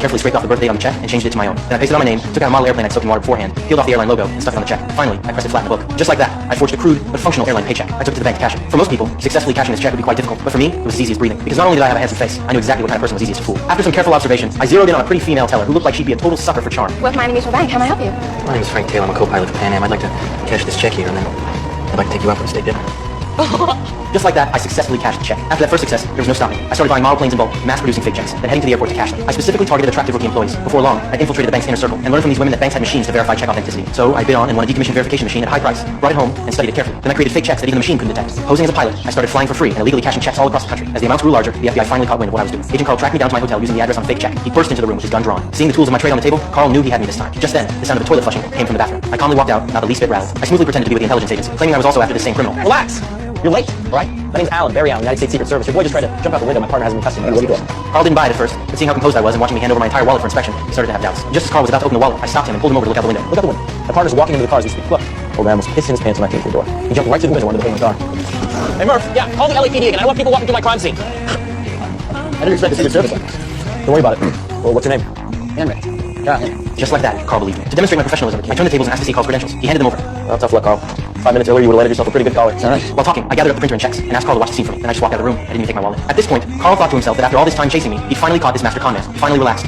carefully scraped off the birth date on the check and changed it to my own. Then I pasted on my name, took out a model airplane I'd soaked in water beforehand, peeled off the airline logo, and stuck it on the check. Finally, I pressed it flat in the book. Just like that, I forged a crude but functional airline paycheck. I took it to the bank to cash it. For most people, successfully cashing this check would be quite difficult, but for me, it was as easy as breathing. Because not only did I have a handsome face, I knew exactly what kind of person was easiest to fool. After some careful observation, I zeroed in on a pretty female teller who looked like she'd be a total sucker for charm. With Miami Mutual Bank, how may I help you? My name is Frank Taylor. I'm a co-pilot for Pan Am. I'd like to cash this check here, and then I'd like to take you out for a steak dinner. Just like that, I successfully cashed the check. After that first success, there was no stopping. I started buying model planes in bulk, mass-producing fake checks, then heading to the airport to cash them. I specifically targeted attractive rookie employees. Before long, I infiltrated the bank's inner circle and learned from these women that banks had machines to verify check authenticity. So I bid on and won a decommissioned verification machine at a high price, brought it home, and studied it carefully. Then I created fake checks that even the machine couldn't detect. Posing as a pilot, I started flying for free and illegally cashing checks all across the country. As the amounts grew larger, the FBI finally caught wind of what I was doing. Agent Carl tracked me down to my hotel using the address on a fake check. He burst into the room with his gun drawn. Seeing the tools of my trade on the table, Carl knew he had me this time. Just then, the sound of a toilet flushing came from the bathroom. I calmly walked out, not the least bit rattled. I smoothly pretended to be with the intelligence agency, claiming I was also after the same criminal. Relax! You're late, alright? My name's Alan, Barry Allen, United States Secret Service. Your boy just tried to jump out the window. My partner has him in custody. What are you doing? Carl didn't buy it at first, but seeing how composed I was and watching me hand over my entire wallet for inspection, he started to have doubts. Just as Carl was about to open the wallet, I stopped him and pulled him over to look out the window. Look out the window. My partner's walking into the car as we speak. Look. Old man was pissing his pants when I came through the door. He jumped right through the window under the hood of the car. Hey Murph, yeah, call the LAPD again. I don't want people walking through my crime scene. I didn't expect the Secret Service like this. Don't worry about it. Well, what's your name? Henry. Yeah. Just like that, Carl believed me. To demonstrate my professionalism, I turned the tables and asked to see Carl's credentials. He handed them over. Well, tough luck, Carl. 5 minutes earlier, you would have landed yourself a pretty good collar. All right. While talking, I gathered up the printer and checks and asked Carl to watch the scene for me. Then I just walked out of the room. I didn't even take my wallet. At this point, Carl thought to himself that after all this time chasing me, he'd finally caught this master con man. He finally relaxed.